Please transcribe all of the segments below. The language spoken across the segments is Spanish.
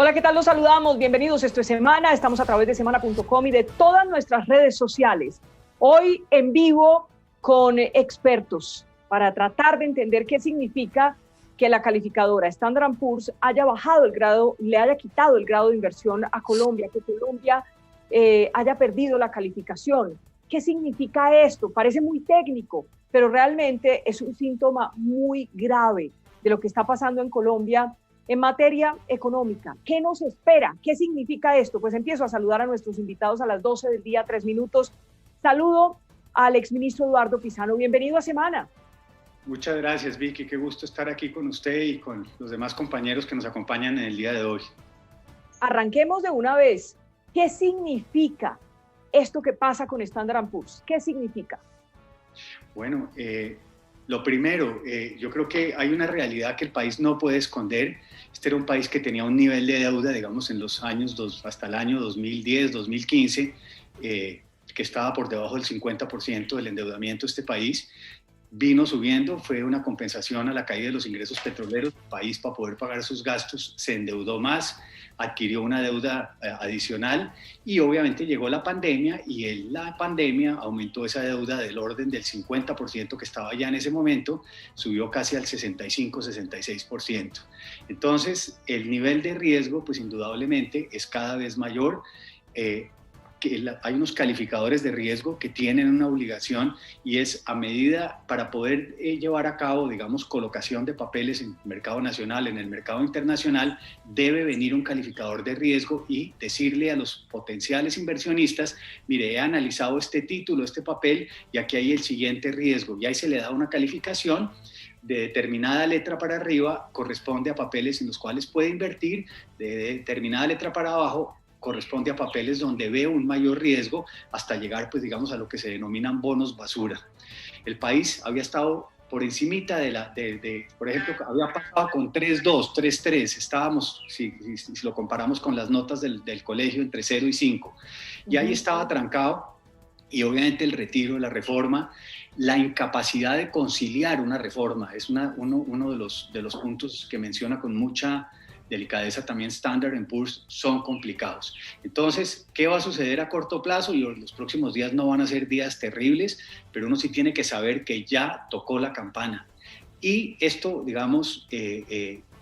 Hola, ¿qué tal? Los saludamos. Bienvenidos. Esto es Semana. Estamos a través de semana.com y de todas nuestras redes sociales. Hoy en vivo con expertos para tratar de entender qué significa que la calificadora Standard & Poor's haya bajado el grado, le haya quitado el grado de inversión a Colombia, que Colombia haya perdido la calificación. ¿Qué significa esto? Parece muy técnico, pero realmente es un síntoma muy grave de lo que está pasando en Colombia en materia económica. ¿Qué nos espera? ¿Qué significa esto? Pues empiezo a saludar a nuestros invitados a las 12 del día, 3 minutos. Saludo al exministro Eduardo Pizano. Bienvenido a Semana. Muchas gracias, Vicky. Qué gusto estar aquí con usted y con los demás compañeros que nos acompañan en el día de hoy. Arranquemos de una vez. ¿Qué significa esto que pasa con Standard & Poor's? ¿Qué significa? Bueno, lo primero, yo creo que hay una realidad que el país no puede esconder. Este era un país que tenía un nivel de deuda, digamos, en los años hasta el año 2010, 2015, que estaba por debajo del 50% del endeudamiento de este país. Vino subiendo, fue una compensación a la caída de los ingresos petroleros. El país, para poder pagar sus gastos, se endeudó más, adquirió una deuda adicional y obviamente llegó la pandemia y la pandemia aumentó esa deuda del orden del 50% que estaba ya en ese momento, subió casi al 65-66%. Entonces, el nivel de riesgo, pues indudablemente, es cada vez mayor. Hay unos calificadores de riesgo que tienen una obligación y es a medida para poder llevar a cabo, digamos, colocación de papeles en el mercado nacional, en el mercado internacional, debe venir un calificador de riesgo y decirle a los potenciales inversionistas, mire, he analizado este título, este papel y aquí hay el siguiente riesgo y ahí se le da una calificación de determinada letra para arriba, corresponde a papeles en los cuales puede invertir, de determinada letra para abajo corresponde a papeles donde ve un mayor riesgo hasta llegar, pues digamos, a lo que se denominan bonos basura. El país había estado por encimita por ejemplo, había pasado con 3.2, 3.3, estábamos, si lo comparamos con las notas del colegio, entre 0 y 5, y ahí estaba trancado, y obviamente el retiro de la reforma, la incapacidad de conciliar una reforma, es uno de los puntos que menciona con mucha delicadeza también Standard & Poor's, son complicados. Entonces, ¿qué va a suceder a corto plazo? Y los próximos días no van a ser días terribles, pero uno sí tiene que saber que ya tocó la campana. Y esto, digamos,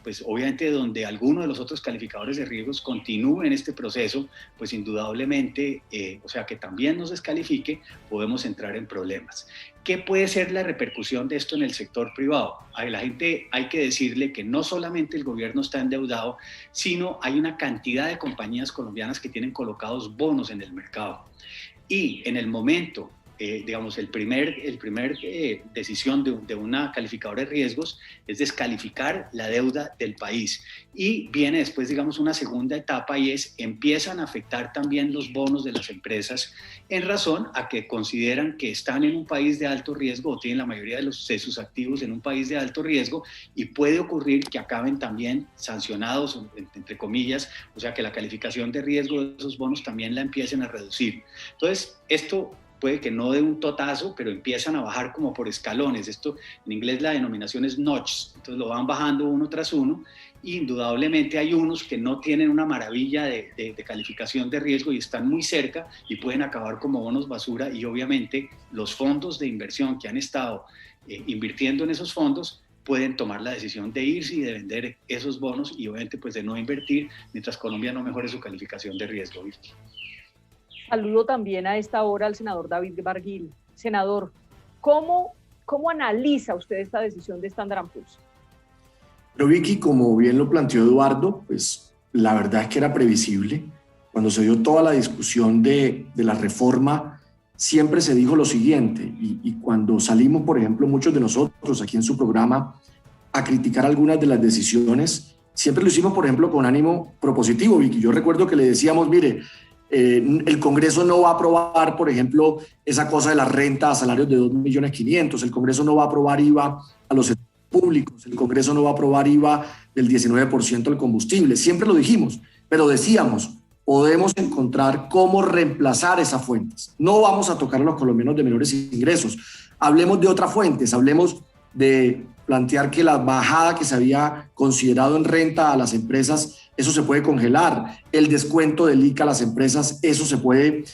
pues obviamente donde alguno de los otros calificadores de riesgos continúe en este proceso, pues indudablemente, o sea, que también nos descalifique, podemos entrar en problemas. ¿Qué puede ser la repercusión de esto en el sector privado? A la gente hay que decirle que no solamente el gobierno está endeudado, sino hay una cantidad de compañías colombianas que tienen colocados bonos en el mercado. Y en el momento, digamos, el primer decisión de una calificadora de riesgos es descalificar la deuda del país. Y viene después, digamos, una segunda etapa y empiezan a afectar también los bonos de las empresas en razón a que consideran que están en un país de alto riesgo o tienen la mayoría de sus activos en un país de alto riesgo y puede ocurrir que acaben también sancionados, entre comillas, o sea que la calificación de riesgo de esos bonos también la empiecen a reducir. Entonces, esto puede que no de un totazo, pero empiezan a bajar como por escalones. Esto en inglés la denominación es notch, entonces lo van bajando uno tras uno. Indudablemente hay unos que no tienen una maravilla de calificación de riesgo y están muy cerca y pueden acabar como bonos basura y obviamente los fondos de inversión que han estado invirtiendo en esos fondos pueden tomar la decisión de irse y de vender esos bonos y obviamente pues de no invertir mientras Colombia no mejore su calificación de riesgo. Saludo también a esta hora al senador David Barguil. Senador, ¿cómo analiza usted esta decisión de Standard & Poor's? Pero Vicky, como bien lo planteó Eduardo, pues la verdad es que era previsible. Cuando se dio toda la discusión de la reforma, siempre se dijo lo siguiente, y cuando salimos, por ejemplo, muchos de nosotros aquí en su programa a criticar algunas de las decisiones, siempre lo hicimos, por ejemplo, con ánimo propositivo, Vicky. Yo recuerdo que le decíamos, mire, el Congreso no va a aprobar, por ejemplo, esa cosa de la renta a salarios de 2.500.000, el Congreso no va a aprobar IVA a los públicos, el Congreso no va a aprobar IVA del 19% al combustible, siempre lo dijimos, pero decíamos, podemos encontrar cómo reemplazar esas fuentes. No vamos a tocar a los colombianos de menores ingresos, hablemos de otras fuentes, hablemos de plantear que la bajada que se había considerado en renta a las empresas eso se puede congelar. El descuento del ICA a las empresas, eso se puede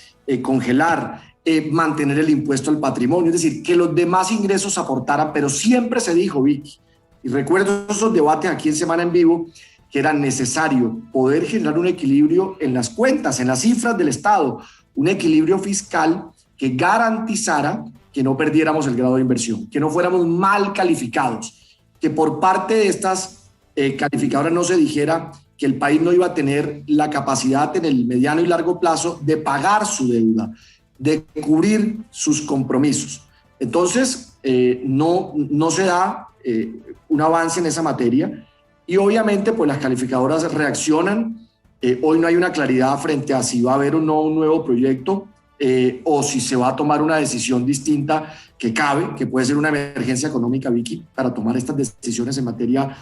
congelar. Mantener el impuesto al patrimonio, es decir, que los demás ingresos aportaran, pero siempre se dijo, Vicky, y recuerdo esos debates aquí en Semana en Vivo, que era necesario poder generar un equilibrio en las cuentas, en las cifras del Estado, un equilibrio fiscal que garantizara que no perdiéramos el grado de inversión, que no fuéramos mal calificados, que por parte de estas calificadoras no se dijera que el país no iba a tener la capacidad en el mediano y largo plazo de pagar su deuda, de cubrir sus compromisos. Entonces, no se da un avance en esa materia y obviamente pues las calificadoras reaccionan. Hoy no hay una claridad frente a si va a haber o no un nuevo proyecto o si se va a tomar una decisión distinta que cabe, que puede ser una emergencia económica, Vicky, para tomar estas decisiones en materia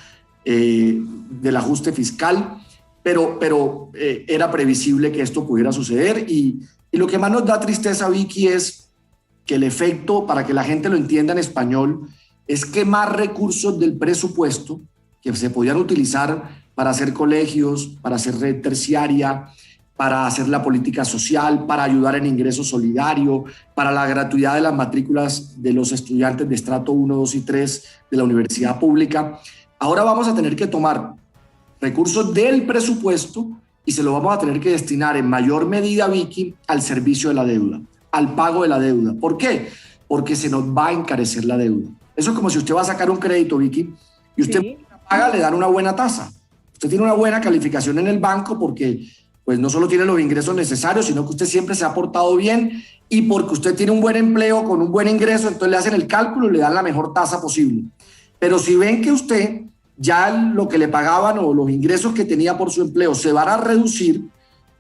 del ajuste fiscal, pero era previsible que esto pudiera suceder y lo que más nos da tristeza, Vicky, es que el efecto, para que la gente lo entienda en español, es que más recursos del presupuesto que se podían utilizar para hacer colegios, para hacer red terciaria, para hacer la política social, para ayudar en ingreso solidario, para la gratuidad de las matrículas de los estudiantes de estrato 1, 2 y 3 de la universidad pública. Ahora vamos a tener que tomar recursos del presupuesto y se lo vamos a tener que destinar en mayor medida, Vicky, al servicio de la deuda, al pago de la deuda. ¿Por qué? Porque se nos va a encarecer la deuda. Eso es como si usted va a sacar un crédito, Vicky, y usted paga, le dan una buena tasa. Usted tiene una buena calificación en el banco porque pues, no solo tiene los ingresos necesarios, sino que usted siempre se ha portado bien y porque usted tiene un buen empleo con un buen ingreso, entonces le hacen el cálculo y le dan la mejor tasa posible. Pero si ven que usted ya lo que le pagaban o los ingresos que tenía por su empleo se van a reducir,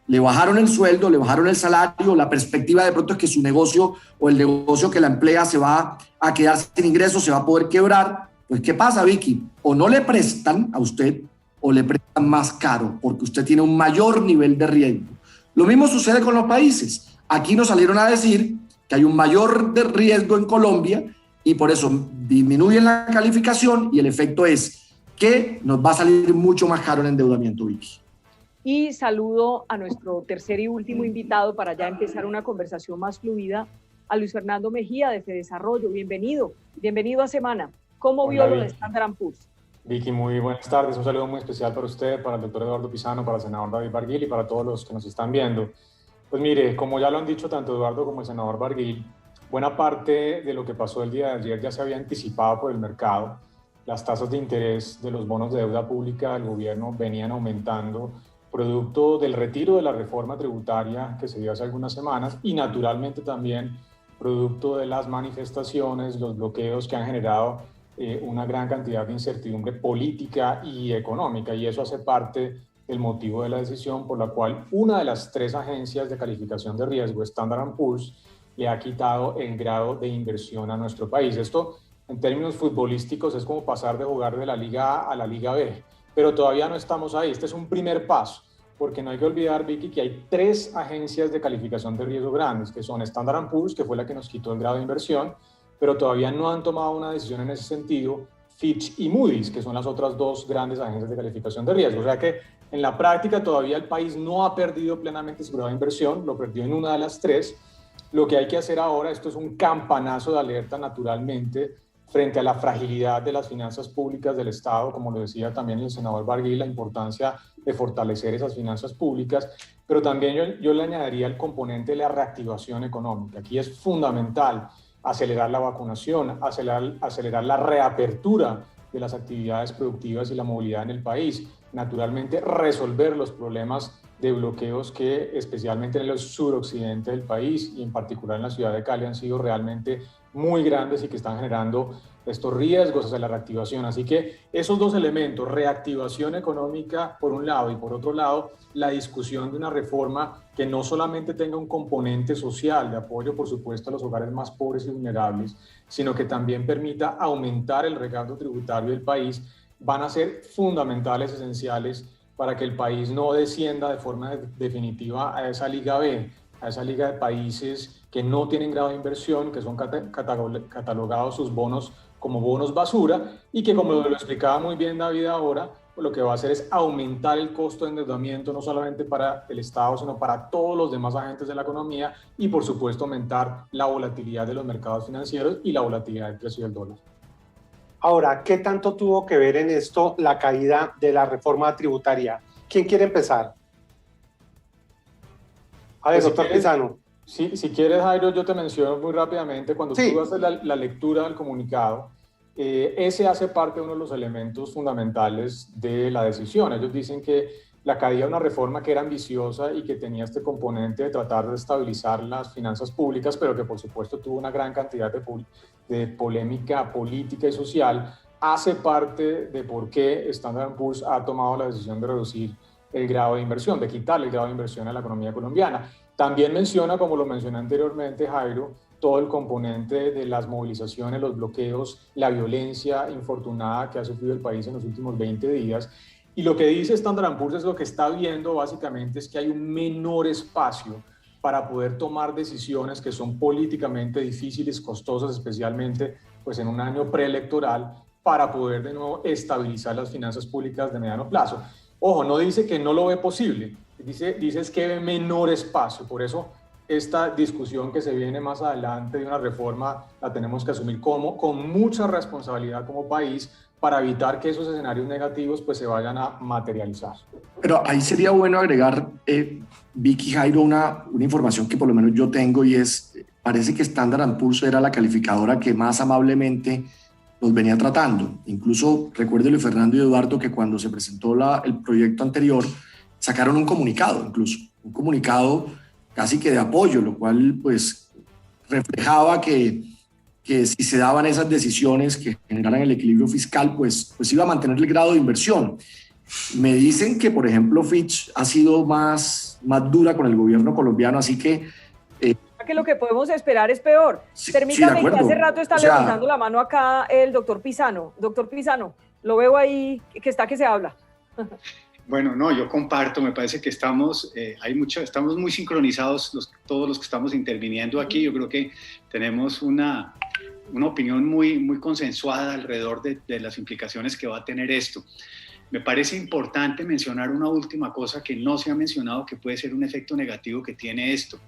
le bajaron el sueldo, le bajaron el salario, la perspectiva de pronto es que su negocio o el negocio que la emplea se va a quedar sin ingresos, se va a poder quebrar, pues ¿qué pasa, Vicky? O no le prestan a usted o le prestan más caro porque usted tiene un mayor nivel de riesgo. Lo mismo sucede con los países. Aquí nos salieron a decir que hay un mayor de riesgo en Colombia y por eso disminuyen la calificación y el efecto es que nos va a salir mucho más caro el endeudamiento, Vicky. Y saludo a nuestro tercer y último invitado para ya empezar una conversación más fluida, a Luis Fernando Mejía de Fedesarrollo. Bienvenido a Semana. ¿Cómo vio lo de Standard & Poor's? Vicky, muy buenas tardes. Un saludo muy especial para usted, para el doctor Eduardo Pisano, para el senador David Barguil y para todos los que nos están viendo. Pues mire, como ya lo han dicho tanto Eduardo como el senador Barguil, buena parte de lo que pasó el día de ayer ya se había anticipado por el mercado. Las tasas de interés de los bonos de deuda pública del gobierno venían aumentando, producto del retiro de la reforma tributaria que se dio hace algunas semanas y naturalmente también producto de las manifestaciones, los bloqueos que han generado una gran cantidad de incertidumbre política y económica, y eso hace parte del motivo de la decisión por la cual una de las tres agencias de calificación de riesgo, Standard & Poor's, le ha quitado el grado de inversión a nuestro país. Esto, en términos futbolísticos, es como pasar de jugar de la Liga A a la Liga B, pero todavía no estamos ahí. Este es un primer paso, porque no hay que olvidar, Vicky, que hay tres agencias de calificación de riesgo grandes, que son Standard & Poor's, que fue la que nos quitó el grado de inversión, pero todavía no han tomado una decisión en ese sentido, Fitch y Moody's, que son las otras dos grandes agencias de calificación de riesgo. O sea que en la práctica todavía el país no ha perdido plenamente su grado de inversión, lo perdió en una de las tres. Lo que hay que hacer ahora, esto es un campanazo de alerta naturalmente, frente a la fragilidad de las finanzas públicas del Estado, como lo decía también el senador Barguil, la importancia de fortalecer esas finanzas públicas, pero también yo le añadiría el componente de la reactivación económica. Aquí es fundamental acelerar la vacunación, acelerar la reapertura de las actividades productivas y la movilidad en el país, naturalmente resolver los problemas de bloqueos que especialmente en el suroccidente del país y en particular en la ciudad de Cali han sido realmente muy grandes y que están generando estos riesgos hacia la reactivación. Así que esos dos elementos, reactivación económica por un lado y por otro lado, la discusión de una reforma que no solamente tenga un componente social de apoyo, por supuesto, a los hogares más pobres y vulnerables, sino que también permita aumentar el recaudo tributario del país, van a ser fundamentales, esenciales, para que el país no descienda de forma definitiva a esa Liga B, a esa liga de países que no tienen grado de inversión, que son catalogados sus bonos como bonos basura y que, como lo explicaba muy bien David ahora, lo que va a hacer es aumentar el costo de endeudamiento, no solamente para el Estado, sino para todos los demás agentes de la economía y, por supuesto, aumentar la volatilidad de los mercados financieros y la volatilidad del precio del dólar. Ahora, ¿qué tanto tuvo que ver en esto la caída de la reforma tributaria? ¿Quién quiere empezar? A ver, Pues doctor Pizano. Si quieres, Jairo, yo te menciono muy rápidamente, cuando tú haces la lectura del comunicado, ese hace parte de uno de los elementos fundamentales de la decisión. Ellos dicen que la caída de una reforma que era ambiciosa y que tenía este componente de tratar de estabilizar las finanzas públicas, pero que por supuesto tuvo una gran cantidad de polémica política y social, hace parte de por qué Standard & Poor's ha tomado la decisión de reducir el grado de inversión, de quitarle el grado de inversión a la economía colombiana. También menciona, como lo mencioné anteriormente, Jairo, todo el componente de las movilizaciones, los bloqueos, la violencia infortunada que ha sufrido el país en los últimos 20 días. Y lo que dice Standard & Poor's es lo que está viendo básicamente es que hay un menor espacio para poder tomar decisiones que son políticamente difíciles, costosas, especialmente pues, en un año preelectoral, para poder de nuevo estabilizar las finanzas públicas de mediano plazo. Ojo, no dice que no lo ve posible, dice es que ve menor espacio. Por eso esta discusión que se viene más adelante de una reforma la tenemos que asumir con mucha responsabilidad como país para evitar que esos escenarios negativos pues, se vayan a materializar. Pero ahí sería bueno agregar, Vicky, Jairo, una información que por lo menos yo tengo, y es, parece que Standard & Poor's era la calificadora que más amablemente los venía tratando. Incluso recuerdo Luis Fernando y Eduardo que cuando se presentó el proyecto anterior, sacaron un comunicado, un comunicado casi que de apoyo, lo cual pues reflejaba que si se daban esas decisiones que generaran el equilibrio fiscal, pues iba a mantener el grado de inversión. Me dicen que, por ejemplo, Fitch ha sido más dura con el gobierno colombiano, así que lo que podemos esperar es peor. Sí, Permítame, sí, que hace rato está levantando la mano acá el doctor Pizano. Doctor Pizano, lo veo ahí que se habla. Bueno, no, yo comparto, me parece que estamos muy sincronizados todos los que estamos interviniendo aquí. Yo creo que tenemos una opinión muy consensuada alrededor de las implicaciones que va a tener esto. Me parece importante mencionar una última cosa que no se ha mencionado, que puede ser un efecto negativo que tiene esto.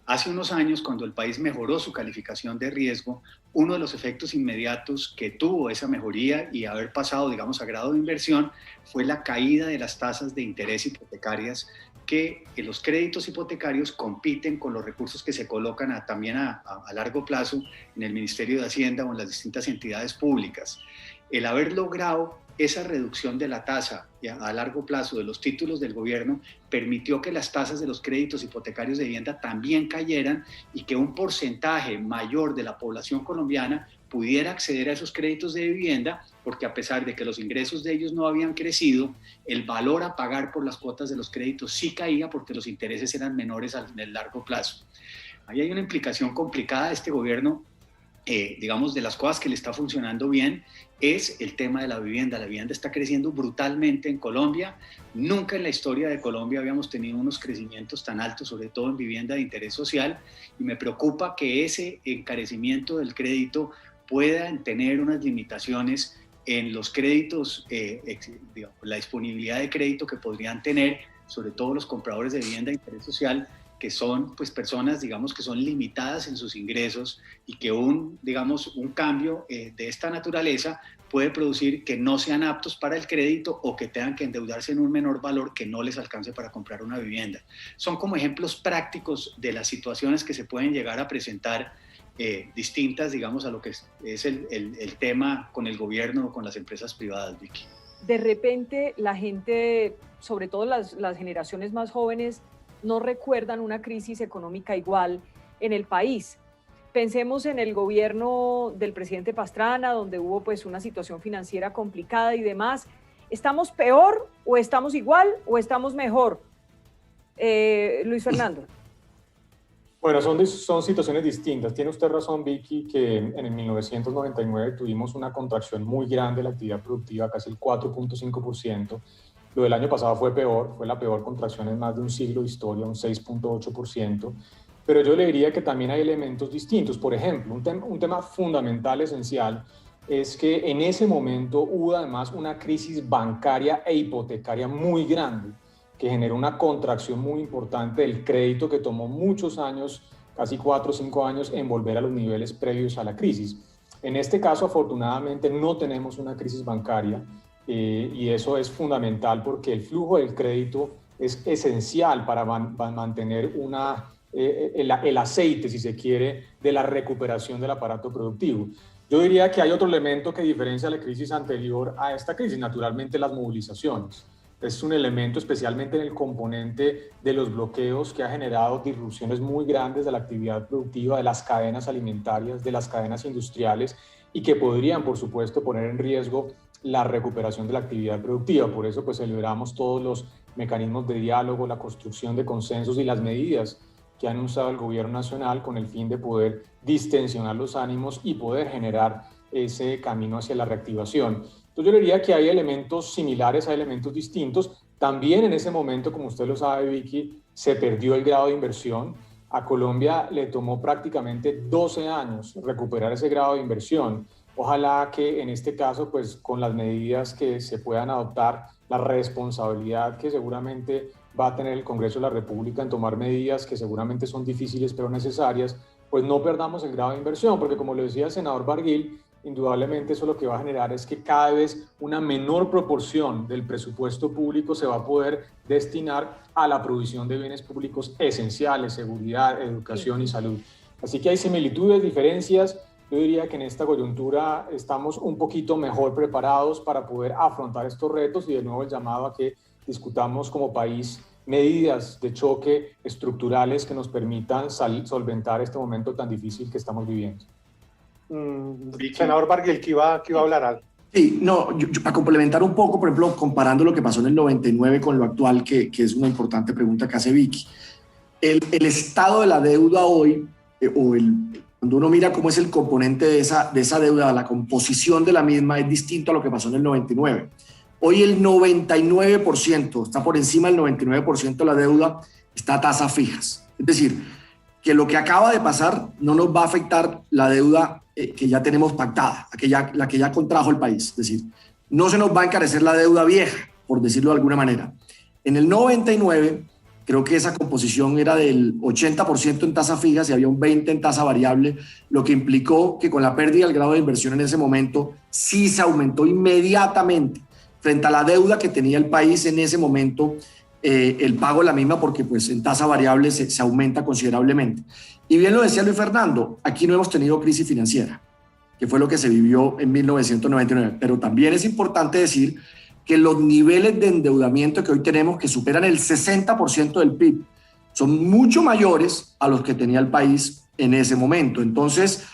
Hace unos años, cuando el país mejoró su calificación de riesgo, uno de los efectos inmediatos que tuvo esa mejoría y haber pasado, digamos, a grado de inversión, fue la caída de las tasas de interés hipotecarias, que los créditos hipotecarios compiten con los recursos que se colocan también a largo plazo en el Ministerio de Hacienda o en las distintas entidades públicas. El haber logrado esa reducción de la tasa a largo plazo de los títulos del gobierno permitió que las tasas de los créditos hipotecarios de vivienda también cayeran y que un porcentaje mayor de la población colombiana pudiera acceder a esos créditos de vivienda, porque a pesar de que los ingresos de ellos no habían crecido, el valor a pagar por las cuotas de los créditos sí caía porque los intereses eran menores en el largo plazo. Ahí hay una implicación complicada de este gobierno. Digamos, de las cosas que le está funcionando bien es el tema de la vivienda. La vivienda está creciendo brutalmente en Colombia. Nunca en la historia de Colombia habíamos tenido unos crecimientos tan altos, sobre todo en vivienda de interés social, y me preocupa que ese encarecimiento del crédito pueda tener unas limitaciones en los créditos, digamos, la disponibilidad de crédito que podrían tener, sobre todo los compradores de vivienda de interés social, que son pues personas, digamos, que son limitadas en sus ingresos y que un cambio de esta naturaleza puede producir que no sean aptos para el crédito o que tengan que endeudarse en un menor valor que no les alcance para comprar una vivienda. Son como ejemplos prácticos de las situaciones que se pueden llegar a presentar distintas, digamos, a lo que es el tema con el gobierno o con las empresas privadas, Vicky. De repente la gente, sobre todo las generaciones más jóvenes, no recuerdan una crisis económica igual en el país. Pensemos en el gobierno del presidente Pastrana, donde hubo pues una situación financiera complicada y demás. ¿Estamos peor o estamos igual o estamos mejor? Luis Fernando. Bueno, son situaciones distintas. Tiene usted razón, Vicky, que en el 1999 tuvimos una contracción muy grande de la actividad productiva, casi el 4.5%. Lo del año pasado fue peor, fue la peor contracción en más de un siglo de historia, un 6.8%. Pero yo le diría que también hay elementos distintos. Por ejemplo, un tema fundamental, esencial, es que en ese momento hubo además una crisis bancaria e hipotecaria muy grande, que generó una contracción muy importante del crédito que tomó muchos años, casi 4 o 5 años, en volver a los niveles previos a la crisis. En este caso, afortunadamente, no tenemos una crisis bancaria y eso es fundamental porque el flujo del crédito es esencial para mantener el aceite, si se quiere, de la recuperación del aparato productivo. Yo diría que hay otro elemento que diferencia la crisis anterior a esta crisis, naturalmente las movilizaciones. Es un elemento especialmente en el componente de los bloqueos que ha generado disrupciones muy grandes de la actividad productiva, de las cadenas alimentarias, de las cadenas industriales y que podrían, por supuesto, poner en riesgo la recuperación de la actividad productiva. Por eso, pues, celebramos todos los mecanismos de diálogo, la construcción de consensos y las medidas que ha anunciado el gobierno nacional con el fin de poder distensionar los ánimos y poder generar ese camino hacia la reactivación. Entonces yo diría que hay elementos similares, hay elementos distintos. También en ese momento, como usted lo sabe, Vicky, se perdió el grado de inversión. A Colombia le tomó prácticamente 12 años recuperar ese grado de inversión. Ojalá que en este caso, pues con las medidas que se puedan adoptar, la responsabilidad que seguramente va a tener el Congreso de la República en tomar medidas que seguramente son difíciles pero necesarias, pues no perdamos el grado de inversión, porque como lo decía el senador Barguil, indudablemente eso lo que va a generar es que cada vez una menor proporción del presupuesto público se va a poder destinar a la provisión de bienes públicos esenciales, seguridad, educación y salud. Así que hay similitudes, diferencias. Yo diría que en esta coyuntura estamos un poquito mejor preparados para poder afrontar estos retos y de nuevo el llamado a que discutamos como país medidas de choque estructurales que nos permitan solventar este momento tan difícil que estamos viviendo. Senador Barguil, que iba a hablar algo. Sí, no, para complementar un poco, por ejemplo, comparando lo que pasó en el 99 con lo actual, que es una importante pregunta que hace Vicky. El estado de la deuda hoy, cuando uno mira cómo es el componente de esa deuda, la composición de la misma es distinto a lo que pasó en el 99. Hoy el 99%, está por encima del 99% de la deuda, está a tasas fijas. Es decir, que lo que acaba de pasar no nos va a afectar la deuda que ya tenemos pactada, la que ya contrajo el país. Es decir, no se nos va a encarecer la deuda vieja, por decirlo de alguna manera. En el 99, creo que esa composición era del 80% en tasas fijas y había un 20% en tasa variable, lo que implicó que con la pérdida del grado de inversión en ese momento, sí se aumentó inmediatamente frente a la deuda que tenía el país en ese momento, el pago de la misma, porque pues en tasa variable se aumenta considerablemente. Y bien lo decía Luis Fernando, aquí no hemos tenido crisis financiera, que fue lo que se vivió en 1999, pero también es importante decir que los niveles de endeudamiento que hoy tenemos, que superan el 60% del PIB, son mucho mayores a los que tenía el país en ese momento. Entonces,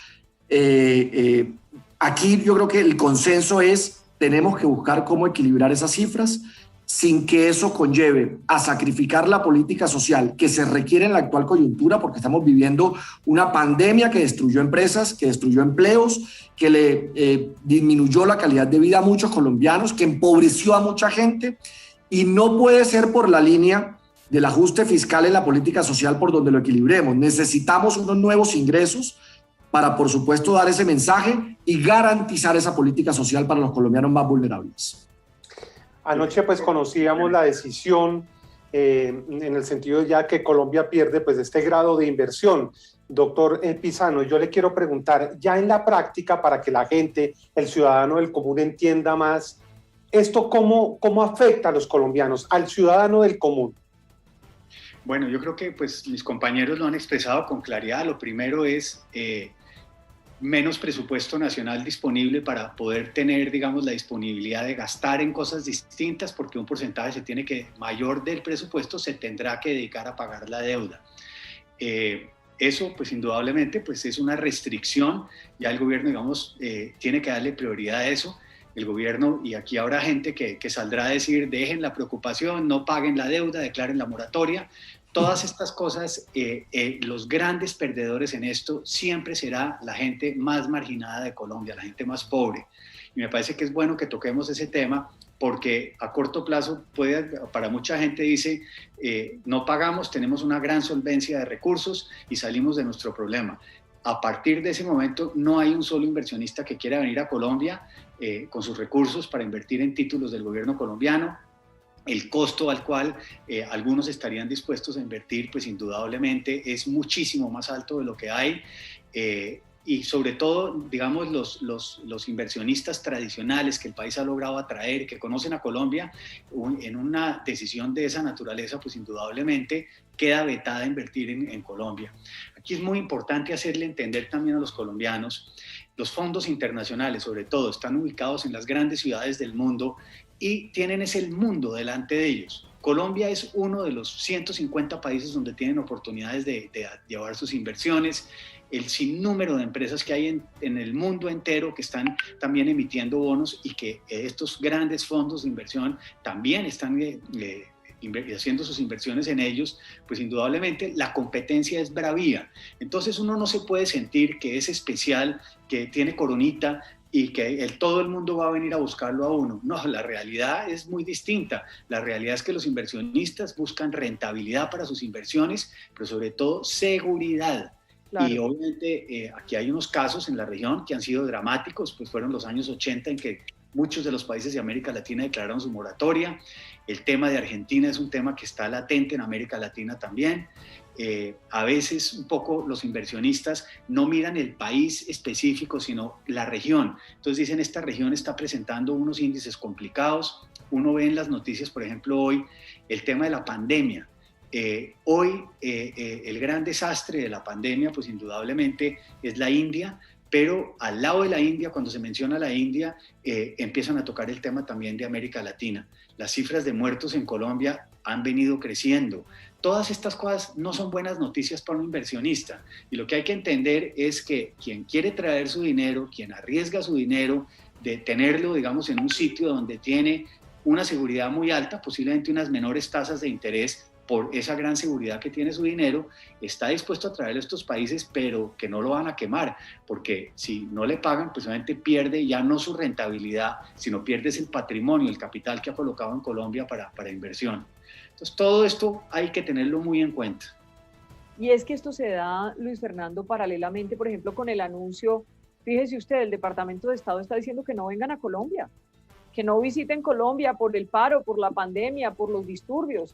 aquí yo creo que el consenso es tenemos que buscar cómo equilibrar esas cifras sin que eso conlleve a sacrificar la política social que se requiere en la actual coyuntura, porque estamos viviendo una pandemia que destruyó empresas, que destruyó empleos, que le disminuyó la calidad de vida a muchos colombianos, que empobreció a mucha gente, y no puede ser por la línea del ajuste fiscal en la política social por donde lo equilibremos. Necesitamos unos nuevos ingresos para, por supuesto, dar ese mensaje y garantizar esa política social para los colombianos más vulnerables. Anoche pues conocíamos la decisión en el sentido ya que Colombia pierde pues este grado de inversión. Doctor Pisano, yo le quiero preguntar, ya en la práctica, para que la gente, el ciudadano del común entienda más, ¿esto cómo afecta a los colombianos, al ciudadano del común? Bueno, yo creo que pues mis compañeros lo han expresado con claridad. Lo primero es menos presupuesto nacional disponible para poder tener, digamos, la disponibilidad de gastar en cosas distintas, porque un porcentaje mayor del presupuesto se tendrá que dedicar a pagar la deuda. Eso, pues indudablemente, pues es una restricción. Ya el gobierno, digamos, tiene que darle prioridad a eso. El gobierno, y aquí habrá gente que saldrá a decir, dejen la preocupación, no paguen la deuda, declaren la moratoria. Todas estas cosas, los grandes perdedores en esto siempre será la gente más marginada de Colombia, la gente más pobre. Y me parece que es bueno que toquemos ese tema porque a corto plazo para mucha gente dice, no pagamos, tenemos una gran solvencia de recursos y salimos de nuestro problema. A partir de ese momento no hay un solo inversionista que quiera venir a Colombia con sus recursos para invertir en títulos del gobierno colombiano. El costo al cual algunos estarían dispuestos a invertir, pues indudablemente es muchísimo más alto de lo que hay. Y sobre todo, digamos, los inversionistas tradicionales que el país ha logrado atraer, que conocen a Colombia, en una decisión de esa naturaleza, pues indudablemente queda vetada invertir en Colombia. Aquí es muy importante hacerle entender también a los colombianos, los fondos internacionales sobre todo están ubicados en las grandes ciudades del mundo y tienen el mundo delante de ellos. Colombia es uno de los 150 países donde tienen oportunidades de llevar sus inversiones, el sinnúmero de empresas que hay en el mundo entero que están también emitiendo bonos y que estos grandes fondos de inversión también están haciendo sus inversiones en ellos, pues indudablemente la competencia es bravía. Entonces uno no se puede sentir que es especial, que tiene coronita y que todo el mundo va a venir a buscarlo a uno. No, la realidad es muy distinta. La realidad es que los inversionistas buscan rentabilidad para sus inversiones, pero sobre todo seguridad. Claro. Y obviamente aquí hay unos casos en la región que han sido dramáticos, pues fueron los años 80 en que muchos de los países de América Latina declararon su moratoria. El tema de Argentina es un tema que está latente en América Latina también. A veces un poco los inversionistas no miran el país específico, sino la región. Entonces dicen, esta región está presentando unos índices complicados. Uno ve en las noticias, por ejemplo, hoy, el tema de la pandemia. Hoy el gran desastre de la pandemia, pues indudablemente es la India, pero al lado de la India, cuando se menciona la India, empiezan a tocar el tema también de América Latina. Las cifras de muertos en Colombia han venido creciendo. Todas estas cosas no son buenas noticias para un inversionista. Y lo que hay que entender es que quien quiere traer su dinero, quien arriesga su dinero, de tenerlo, digamos, en un sitio donde tiene una seguridad muy alta, posiblemente unas menores tasas de interés, por esa gran seguridad que tiene su dinero, está dispuesto a traerlo a estos países, pero que no lo van a quemar, porque si no le pagan, pues obviamente pierde ya no su rentabilidad, sino pierde el patrimonio, el capital que ha colocado en Colombia para inversión. Entonces, todo esto hay que tenerlo muy en cuenta. Y es que esto se da, Luis Fernando, paralelamente, por ejemplo, con el anuncio, fíjese usted, el Departamento de Estado está diciendo que no vengan a Colombia, que no visiten Colombia por el paro, por la pandemia, por los disturbios.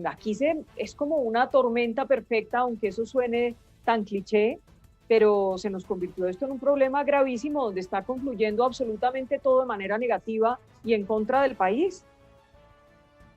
Aquí es como una tormenta perfecta, aunque eso suene tan cliché, pero se nos convirtió esto en un problema gravísimo donde está confluyendo absolutamente todo de manera negativa y en contra del país.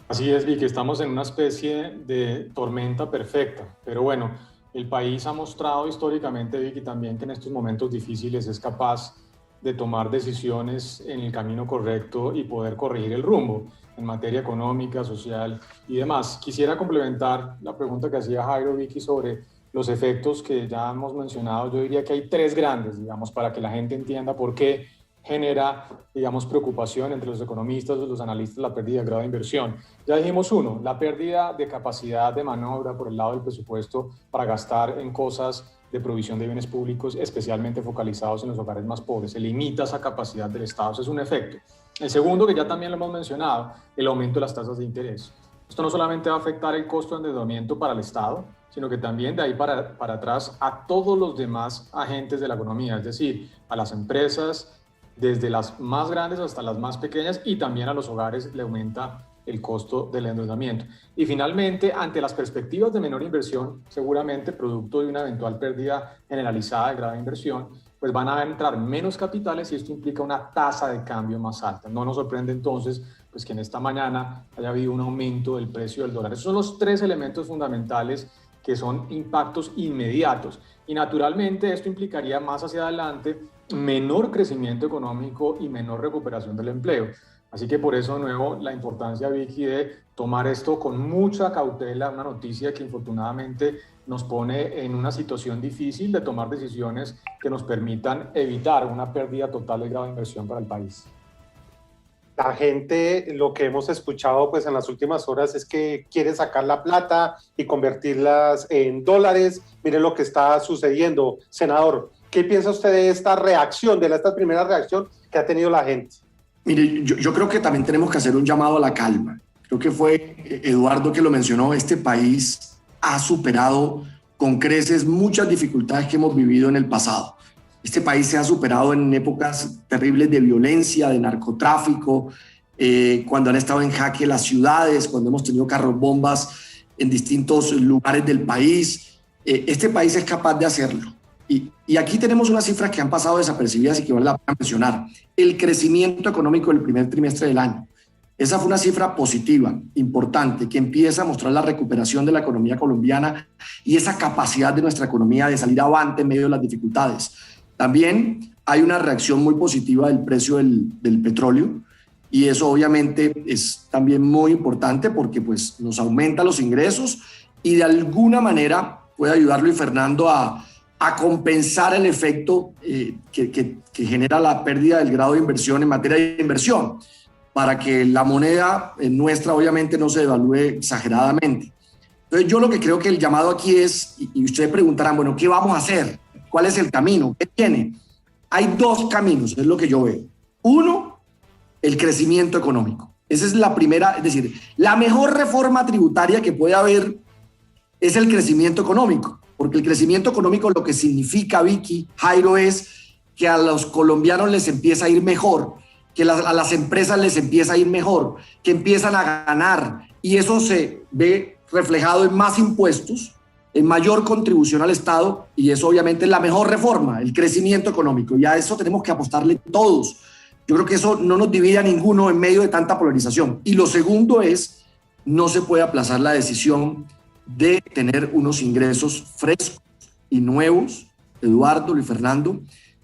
Así es, Vicky, estamos en una especie de tormenta perfecta, pero bueno, el país ha mostrado históricamente, Vicky, también que en estos momentos difíciles es capaz de tomar decisiones en el camino correcto y poder corregir el rumbo en materia económica, social y demás. Quisiera complementar la pregunta que hacía Jairo, Vicky, sobre los efectos que ya hemos mencionado. Yo diría que hay tres grandes, digamos, para que la gente entienda por qué genera, digamos, preocupación entre los economistas o los analistas la pérdida de grado de inversión. Ya dijimos uno, la pérdida de capacidad de maniobra por el lado del presupuesto para gastar en cosas de provisión de bienes públicos, especialmente focalizados en los hogares más pobres. Se limita esa capacidad del Estado, eso es un efecto. El segundo, que ya también lo hemos mencionado, el aumento de las tasas de interés. Esto no solamente va a afectar el costo de endeudamiento para el Estado, sino que también de ahí para atrás a todos los demás agentes de la economía, es decir, a las empresas, desde las más grandes hasta las más pequeñas, y también a los hogares le aumenta el costo del endeudamiento. Y finalmente, ante las perspectivas de menor inversión, seguramente producto de una eventual pérdida generalizada de grado de inversión, pues van a entrar menos capitales y esto implica una tasa de cambio más alta. No nos sorprende entonces pues, que en esta mañana haya habido un aumento del precio del dólar. Esos son los tres elementos fundamentales que son impactos inmediatos. Y naturalmente esto implicaría más hacia adelante menor crecimiento económico y menor recuperación del empleo. Así que por eso, de nuevo, la importancia, Vicky, de tomar esto con mucha cautela, una noticia que infortunadamente nos pone en una situación difícil de tomar decisiones que nos permitan evitar una pérdida total de grado de inversión para el país. La gente, lo que hemos escuchado pues en las últimas horas es que quiere sacar la plata y convertirlas en dólares. Miren lo que está sucediendo. Senador, ¿qué piensa usted de esta reacción, de esta primera reacción que ha tenido la gente? Mire, yo creo que también tenemos que hacer un llamado a la calma. Creo que fue Eduardo que lo mencionó, este país ha superado con creces muchas dificultades que hemos vivido en el pasado. Este país se ha superado en épocas terribles de violencia, de narcotráfico, cuando han estado en jaque las ciudades, cuando hemos tenido carros bombas en distintos lugares del país. Este país es capaz de hacerlo. Y aquí tenemos unas cifras que han pasado desapercibidas y que vale la pena mencionar. El crecimiento económico del primer trimestre del año. Esa fue una cifra positiva, importante, que empieza a mostrar la recuperación de la economía colombiana y esa capacidad de nuestra economía de salir avante en medio de las dificultades. También hay una reacción muy positiva del precio del petróleo, y eso obviamente es también muy importante porque pues, nos aumenta los ingresos y de alguna manera puede ayudar Luis Fernando a compensar el efecto que genera la pérdida del grado de inversión en materia de inversión, para que la moneda nuestra obviamente no se devalúe exageradamente. Entonces yo lo que creo que el llamado aquí es, y ustedes preguntarán, bueno, ¿qué vamos a hacer? ¿Cuál es el camino? ¿Qué tiene? Hay dos caminos, es lo que yo veo. Uno, el crecimiento económico. Esa es la primera, es decir, la mejor reforma tributaria que puede haber es el crecimiento económico, porque el crecimiento económico lo que significa, Vicky, Jairo, es que a los colombianos les empieza a ir mejor, que a las empresas les empieza a ir mejor, que empiezan a ganar, y eso se ve reflejado en más impuestos, en mayor contribución al Estado, y eso obviamente es la mejor reforma, el crecimiento económico, y a eso tenemos que apostarle todos. Yo creo que eso no nos divide a ninguno en medio de tanta polarización. Y lo segundo es, no se puede aplazar la decisión de tener unos ingresos frescos y nuevos, Eduardo, Luis Fernando,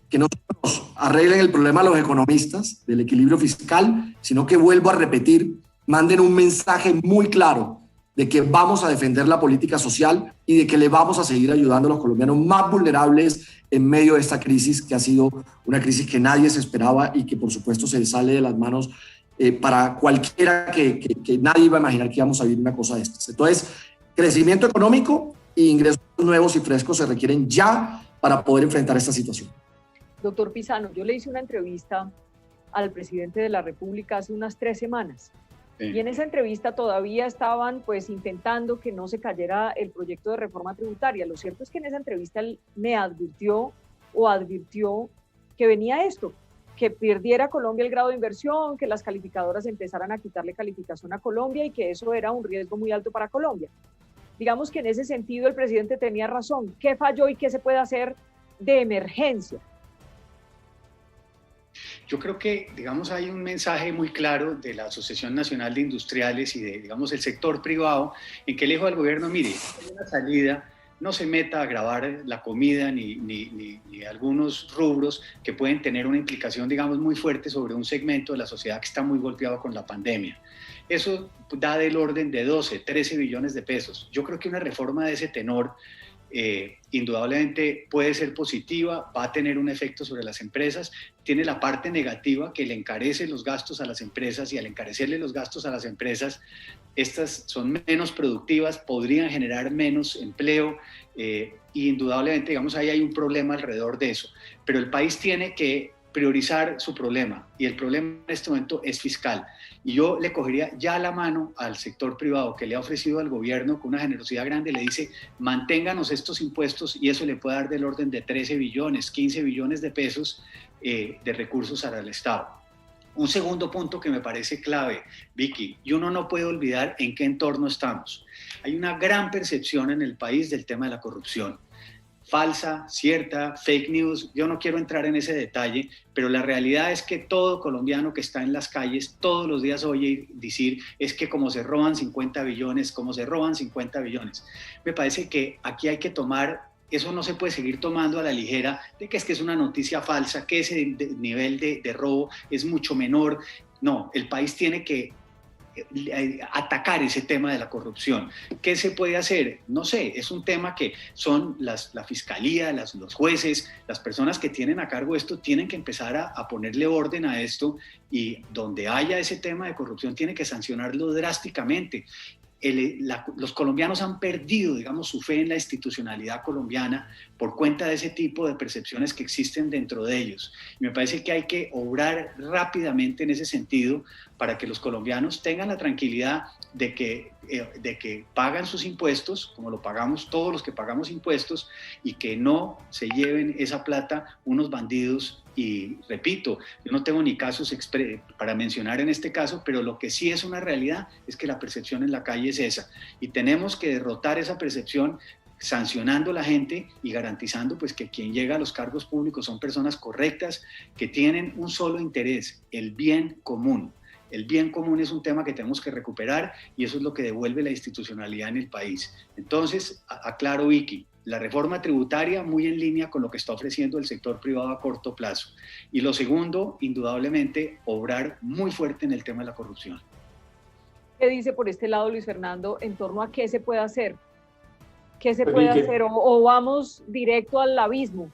que no nos arreglen el problema a los economistas del equilibrio fiscal, sino que, vuelvo a repetir, manden un mensaje muy claro de que vamos a defender la política social y de que le vamos a seguir ayudando a los colombianos más vulnerables en medio de esta crisis, que ha sido una crisis que nadie se esperaba y que por supuesto se sale de las manos para cualquiera que nadie iba a imaginar que íbamos a vivir una cosa de estas. Entonces, crecimiento económico e ingresos nuevos y frescos se requieren ya para poder enfrentar esta situación. Doctor Pizano, yo le hice una entrevista al presidente de la República hace unas 3 semanas. Sí. Y en esa entrevista todavía estaban pues intentando que no se cayera el proyecto de reforma tributaria. Lo cierto es que en esa entrevista él me advirtió que venía esto, que perdiera Colombia el grado de inversión, que las calificadoras empezaran a quitarle calificación a Colombia y que eso era un riesgo muy alto para Colombia. Digamos que en ese sentido el presidente tenía razón. ¿Qué falló y qué se puede hacer de emergencia? Yo creo que, digamos, hay un mensaje muy claro de la Asociación Nacional de Industriales y de, digamos, el sector privado, en que le dijo al gobierno, mire, hay una salida, no se meta a grabar la comida ni algunos rubros que pueden tener una implicación, digamos, muy fuerte sobre un segmento de la sociedad que está muy golpeado con la pandemia. Eso da del orden de 12, 13 billones de pesos. Yo creo que una reforma de ese tenor indudablemente puede ser positiva, va a tener un efecto sobre las empresas, tiene la parte negativa que le encarece los gastos a las empresas, y al encarecerle los gastos a las empresas, estas son menos productivas, podrían generar menos empleo, y indudablemente, digamos, ahí hay un problema alrededor de eso, pero el país tiene que priorizar su problema, y el problema en este momento es fiscal. Y yo le cogería ya la mano al sector privado que le ha ofrecido al gobierno con una generosidad grande, le dice, manténganos estos impuestos, y eso le puede dar del orden de 13 billones, 15 billones de pesos de recursos al Estado. Un segundo punto que me parece clave, Vicky, y uno no puede olvidar en qué entorno estamos. Hay una gran percepción en el país del tema de la corrupción. Falsa, cierta, fake news, yo no quiero entrar en ese detalle, pero la realidad es que todo colombiano que está en las calles todos los días oye decir, es que como se roban 50 billones, como se roban 50 billones. Me parece que aquí hay que tomar, eso no se puede seguir tomando a la ligera, de que es una noticia falsa, que ese nivel de robo es mucho menor. No, el país tiene que atacar ese tema de la corrupción. ¿Qué se puede hacer? No sé, es un tema que son la fiscalía, los jueces, las personas que tienen a cargo esto, tienen que empezar a ponerle orden a esto, y donde haya ese tema de corrupción tiene que sancionarlo drásticamente. los colombianos han perdido, digamos, su fe en la institucionalidad colombiana por cuenta de ese tipo de percepciones que existen dentro de ellos. Y me parece que hay que obrar rápidamente en ese sentido para que los colombianos tengan la tranquilidad de que pagan sus impuestos, como lo pagamos todos los que pagamos impuestos, y que no se lleven esa plata unos bandidos. Y repito, yo no tengo ni casos para mencionar en este caso, pero lo que sí es una realidad es que la percepción en la calle es esa. Y tenemos que derrotar esa percepción sancionando a la gente y garantizando pues, que quien llega a los cargos públicos son personas correctas, que tienen un solo interés, el bien común. El bien común es un tema que tenemos que recuperar y eso es lo que devuelve la institucionalidad en el país. Entonces, aclaro, Vicky, la reforma tributaria muy en línea con lo que está ofreciendo el sector privado a corto plazo. Y lo segundo, indudablemente, obrar muy fuerte en el tema de la corrupción. ¿Qué dice por este lado Luis Fernando en torno a qué se puede hacer? ¿Qué se puede hacer o vamos directo al abismo?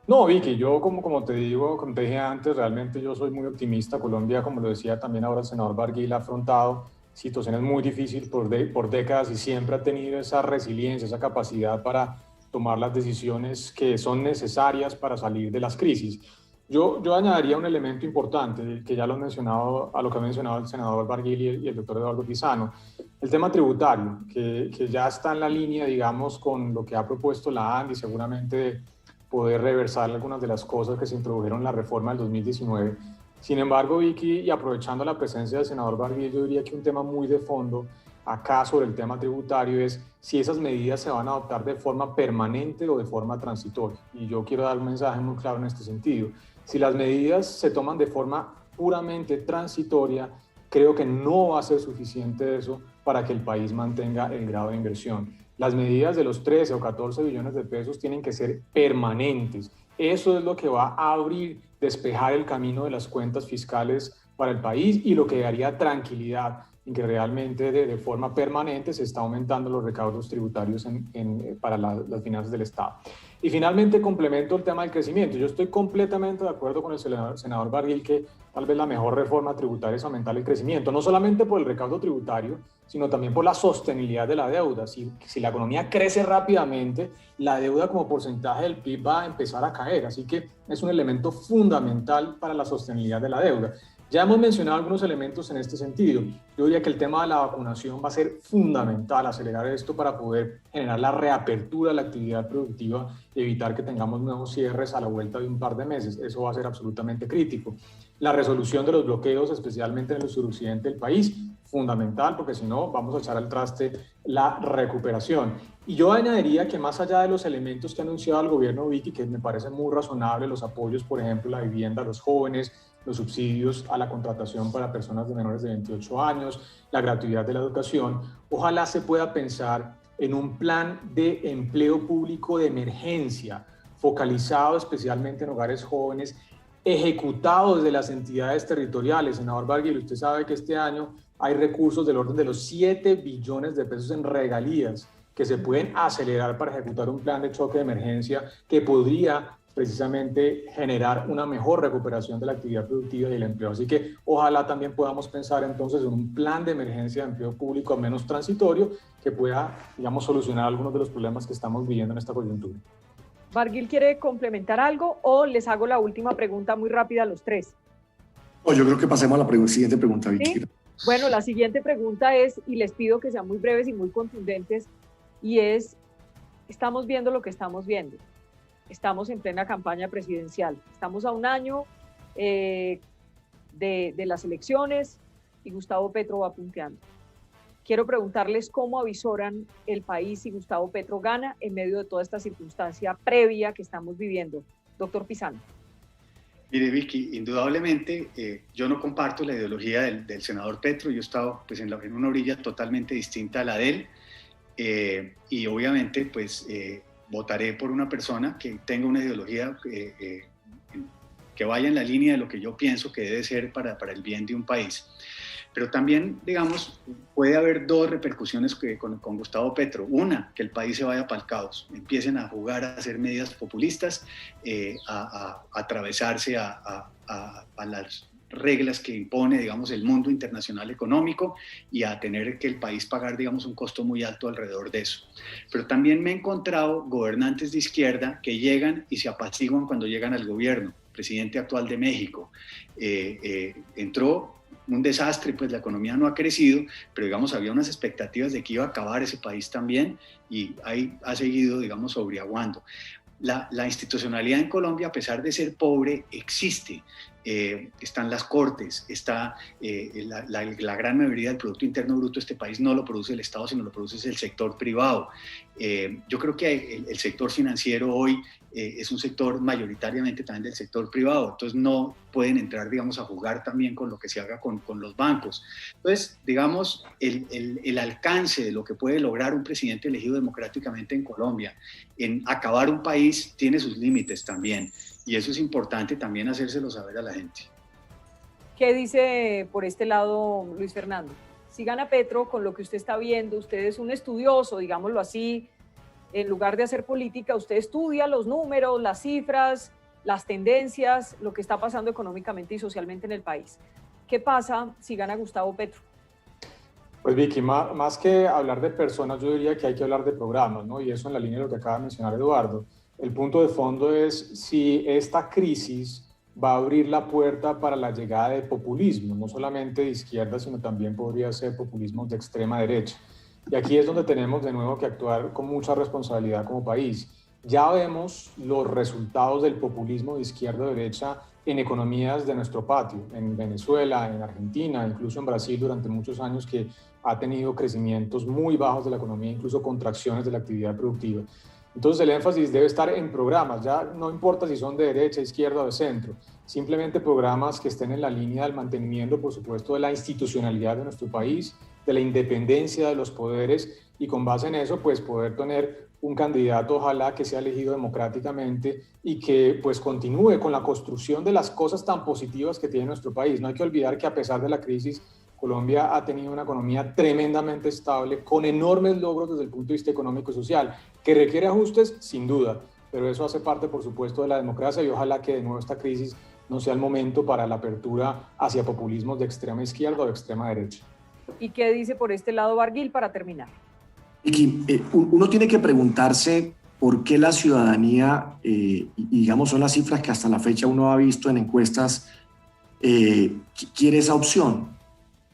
No, Vicky, yo como te digo, como te dije antes, realmente yo soy muy optimista. Colombia, como lo decía también ahora el senador Barguil, ha afrontado situaciones muy difíciles por décadas y siempre ha tenido esa resiliencia, esa capacidad para tomar las decisiones que son necesarias para salir de las crisis. Yo añadiría un elemento importante, que ya lo he mencionado, a lo que ha mencionado el senador Barguil y el doctor Eduardo Pisano, el tema tributario, que ya está en la línea, digamos, con lo que ha propuesto la ANDI, seguramente poder reversar algunas de las cosas que se introdujeron en la reforma del 2019. Sin embargo, Vicky, y aprovechando la presencia del senador Barguil, yo diría que un tema muy de fondo acá sobre el tema tributario es si esas medidas se van a adoptar de forma permanente o de forma transitoria. Y yo quiero dar un mensaje muy claro en este sentido. Si las medidas se toman de forma puramente transitoria, creo que no va a ser suficiente eso para que el país mantenga el grado de inversión. Las medidas de los 13 o 14 billones de pesos tienen que ser permanentes. Eso es lo que va a abrir, despejar el camino de las cuentas fiscales para el país y lo que daría tranquilidad en que realmente de forma permanente se está aumentando los recaudos tributarios para las finanzas del Estado. Y finalmente complemento el tema del crecimiento. Yo estoy completamente de acuerdo con el senador Barguil que tal vez la mejor reforma tributaria es aumentar el crecimiento, no solamente por el recaudo tributario, sino también por la sostenibilidad de la deuda. Si la economía crece rápidamente, la deuda como porcentaje del PIB va a empezar a caer, así que es un elemento fundamental para la sostenibilidad de la deuda. Ya hemos mencionado algunos elementos en este sentido. Yo diría que el tema de la vacunación va a ser fundamental, acelerar esto para poder generar la reapertura de la actividad productiva y evitar que tengamos nuevos cierres a la vuelta de un par de meses. Eso va a ser absolutamente crítico. La resolución de los bloqueos, especialmente en el suroccidente del país, fundamental, porque si no vamos a echar al traste la recuperación. Y yo añadiría que más allá de los elementos que ha anunciado el gobierno, Vicky, que me parece muy razonable, los apoyos, por ejemplo, la vivienda a los jóvenes, los subsidios a la contratación para personas de menores de 28 años, la gratuidad de la educación, ojalá se pueda pensar en un plan de empleo público de emergencia, focalizado especialmente en hogares jóvenes, ejecutado desde las entidades territoriales. Senador Barguil, usted sabe que este año hay recursos del orden de los 7 billones de pesos en regalías que se pueden acelerar para ejecutar un plan de choque de emergencia que podría precisamente generar una mejor recuperación de la actividad productiva y el empleo. Así que ojalá también podamos pensar entonces en un plan de emergencia de empleo público al menos transitorio que pueda, digamos, solucionar algunos de los problemas que estamos viviendo en esta coyuntura. Barguil, ¿quiere complementar algo o les hago la última pregunta muy rápida a los tres? No, yo creo que pasemos a la siguiente pregunta, Vicky. ¿Sí? Bueno, la siguiente pregunta es, y les pido que sean muy breves y muy contundentes, y es, estamos viendo lo que estamos viendo. Estamos en plena campaña presidencial. Estamos a un año de las elecciones y Gustavo Petro va punteando. Quiero preguntarles cómo avisoran el país si Gustavo Petro gana en medio de toda esta circunstancia previa que estamos viviendo. Doctor Pisano. Mire, Vicky, indudablemente yo no comparto la ideología del senador Petro. Yo he estado pues, en una orilla totalmente distinta a la de él y obviamente pues votaré por una persona que tenga una ideología que vaya en la línea de lo que yo pienso que debe ser para el bien de un país. Pero también, digamos, puede haber dos repercusiones con Gustavo Petro. Una, que el país se vaya para el caos, empiecen a jugar, a hacer medidas populistas, a atravesarse a las reglas que impone, digamos, el mundo internacional económico y a tener que el país pagar, digamos, un costo muy alto alrededor de eso. Pero también me he encontrado gobernantes de izquierda que llegan y se apaciguan cuando llegan al gobierno. El presidente actual de México entró un desastre, pues la economía no ha crecido, pero digamos había unas expectativas de que iba a acabar ese país también y ahí ha seguido, digamos, sobreaguando. La institucionalidad en Colombia, a pesar de ser pobre, existe. Están las cortes, está la gran mayoría del Producto Interno Bruto de este país no lo produce el Estado, sino lo produce el sector privado. Yo creo que el sector financiero hoy es un sector mayoritariamente también del sector privado, entonces no pueden entrar, digamos, a jugar también con lo que se haga con los bancos. Entonces, digamos, el alcance de lo que puede lograr un presidente elegido democráticamente en Colombia en acabar un país tiene sus límites también. Y eso es importante también hacérselo saber a la gente. ¿Qué dice por este lado Luis Fernando? Si gana Petro, con lo que usted está viendo, usted es un estudioso, digámoslo así, en lugar de hacer política, usted estudia los números, las cifras, las tendencias, lo que está pasando económicamente y socialmente en el país. ¿Qué pasa si gana Gustavo Petro? Pues Vicky, más que hablar de personas, yo diría que hay que hablar de programas, ¿no? Y eso en la línea de lo que acaba de mencionar Eduardo. El punto de fondo es si esta crisis va a abrir la puerta para la llegada de populismo, no solamente de izquierda, sino también podría ser populismo de extrema derecha. Y aquí es donde tenemos de nuevo que actuar con mucha responsabilidad como país. Ya vemos los resultados del populismo de izquierda o derecha en economías de nuestro patio, en Venezuela, en Argentina, incluso en Brasil durante muchos años, que ha tenido crecimientos muy bajos de la economía, incluso contracciones de la actividad productiva. Entonces el énfasis debe estar en programas, ya no importa si son de derecha, izquierda o de centro, simplemente programas que estén en la línea del mantenimiento, por supuesto, de la institucionalidad de nuestro país, de la independencia de los poderes y con base en eso, pues poder tener un candidato, ojalá que sea elegido democráticamente y que pues continúe con la construcción de las cosas tan positivas que tiene nuestro país. No hay que olvidar que a pesar de la crisis, Colombia ha tenido una economía tremendamente estable, con enormes logros desde el punto de vista económico y social, que requiere ajustes, sin duda, pero eso hace parte, por supuesto, de la democracia y ojalá que de nuevo esta crisis no sea el momento para la apertura hacia populismos de extrema izquierda o de extrema derecha. ¿Y qué dice por este lado Barguil para terminar? Uno tiene que preguntarse por qué la ciudadanía, y digamos son las cifras que hasta la fecha uno ha visto en encuestas, quiere esa opción.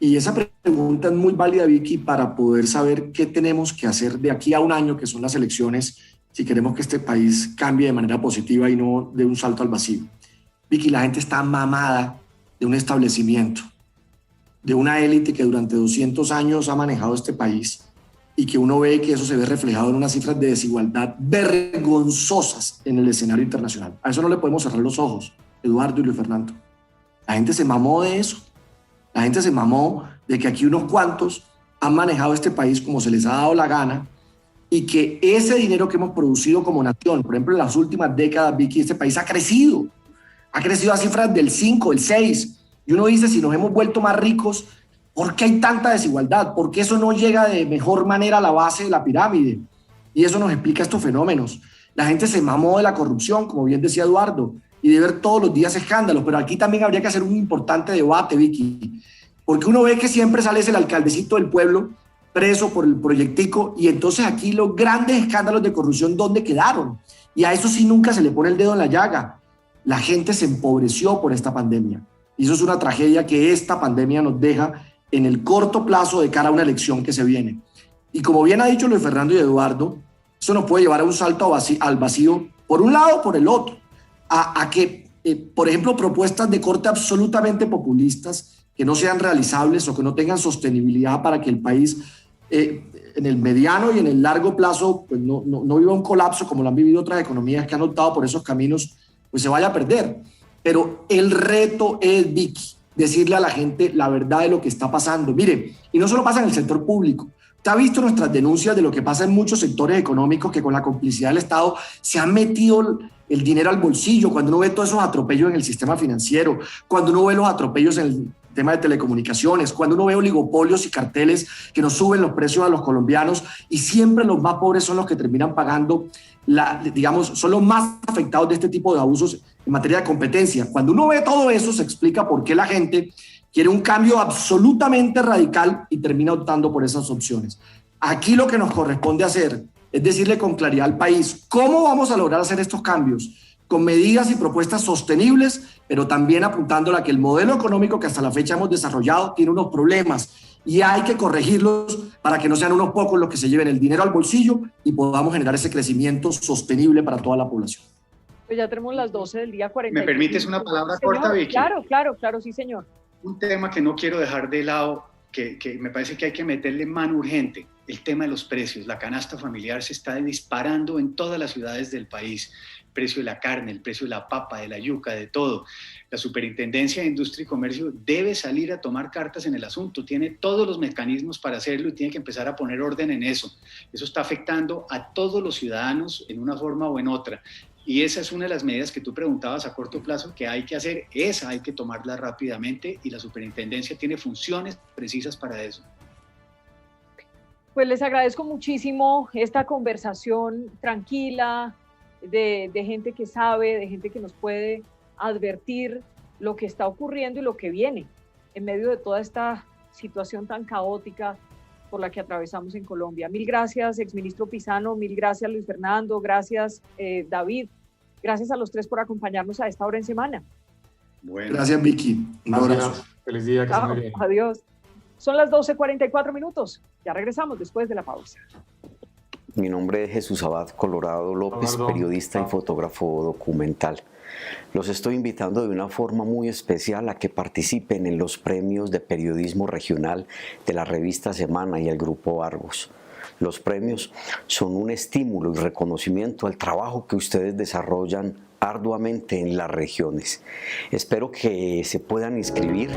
Y esa pregunta es muy válida, Vicky, para poder saber qué tenemos que hacer de aquí a un año, que son las elecciones, si queremos que este país cambie de manera positiva y no de un salto al vacío. Vicky, la gente está mamada de un establecimiento, de una élite que durante 200 años ha manejado este país y que uno ve que eso se ve reflejado en unas cifras de desigualdad vergonzosas en el escenario internacional. A eso no le podemos cerrar los ojos, Eduardo y Luis Fernando. La gente se mamó de eso. La gente se mamó de que aquí unos cuantos han manejado este país como se les ha dado la gana y que ese dinero que hemos producido como nación, por ejemplo, en las últimas décadas, Vicky, este país ha crecido a cifras del 5, el 6, y uno dice, si nos hemos vuelto más ricos, ¿por qué hay tanta desigualdad? ¿Por qué eso no llega de mejor manera a la base de la pirámide? Y eso nos explica estos fenómenos. La gente se mamó de la corrupción, como bien decía Eduardo, y de ver todos los días escándalos, pero aquí también habría que hacer un importante debate, Vicky, porque uno ve que siempre sale el alcaldecito del pueblo preso por el proyectico, y entonces aquí los grandes escándalos de corrupción, ¿dónde quedaron? Y a eso sí nunca se le pone el dedo en la llaga. La gente se empobreció por esta pandemia, y eso es una tragedia que esta pandemia nos deja en el corto plazo de cara a una elección que se viene. Y como bien ha dicho Luis Fernando y Eduardo, eso nos puede llevar a un salto al vacío, por un lado o por el otro, a que, por ejemplo, propuestas de corte absolutamente populistas que no sean realizables o que no tengan sostenibilidad para que el país en el mediano y en el largo plazo pues no viva un colapso como lo han vivido otras economías que han optado por esos caminos, pues se vaya a perder. Pero el reto es, Vicky, decirle a la gente la verdad de lo que está pasando. Mire, y no solo pasa en el sector público. Usted ha visto nuestras denuncias de lo que pasa en muchos sectores económicos que con la complicidad del Estado se han metido el dinero al bolsillo, cuando uno ve todos esos atropellos en el sistema financiero, cuando uno ve los atropellos en tema de telecomunicaciones, cuando uno ve oligopolios y carteles que nos suben los precios a los colombianos y siempre los más pobres son los que terminan pagando, son los más afectados de este tipo de abusos en materia de competencia. Cuando uno ve todo eso, se explica por qué la gente quiere un cambio absolutamente radical y termina optando por esas opciones. Aquí lo que nos corresponde hacer es decirle con claridad al país cómo vamos a lograr hacer estos cambios, con medidas y propuestas sostenibles, pero también apuntándole a que el modelo económico que hasta la fecha hemos desarrollado tiene unos problemas y hay que corregirlos para que no sean unos pocos los que se lleven el dinero al bolsillo y podamos generar ese crecimiento sostenible para toda la población. Pues ya tenemos las 12 del día 40. ¿Me permites una palabra corta, Vicky? Claro, sí, señor. Un tema que no quiero dejar de lado, que me parece que hay que meterle mano urgente, el tema de los precios. La canasta familiar se está disparando en todas las ciudades del país. El precio de la carne, el precio de la papa, de la yuca, de todo. La Superintendencia de Industria y Comercio debe salir a tomar cartas en el asunto, tiene todos los mecanismos para hacerlo y tiene que empezar a poner orden en eso. Eso está afectando a todos los ciudadanos en una forma o en otra. Y esa es una de las medidas que tú preguntabas a corto plazo que hay que hacer, esa hay que tomarla rápidamente y la superintendencia tiene funciones precisas para eso. Pues les agradezco muchísimo esta conversación tranquila, de gente que sabe, de gente que nos puede advertir lo que está ocurriendo y lo que viene en medio de toda esta situación tan caótica por la que atravesamos en Colombia. Mil gracias, exministro Pisano, mil gracias, Luis Fernando, gracias, David. Gracias a los tres por acompañarnos a esta hora en semana. Bueno. Gracias, Vicky. Un abrazo. Feliz día, que estén bien. Adiós. Son las 12:44. Ya regresamos después de la pausa. Mi nombre es Jesús Abad Colorado López, periodista y fotógrafo documental. Los estoy invitando de una forma muy especial a que participen en los premios de periodismo regional de la revista Semana y el Grupo Argos. Los premios son un estímulo y reconocimiento al trabajo que ustedes desarrollan arduamente en las regiones. Espero que se puedan inscribir.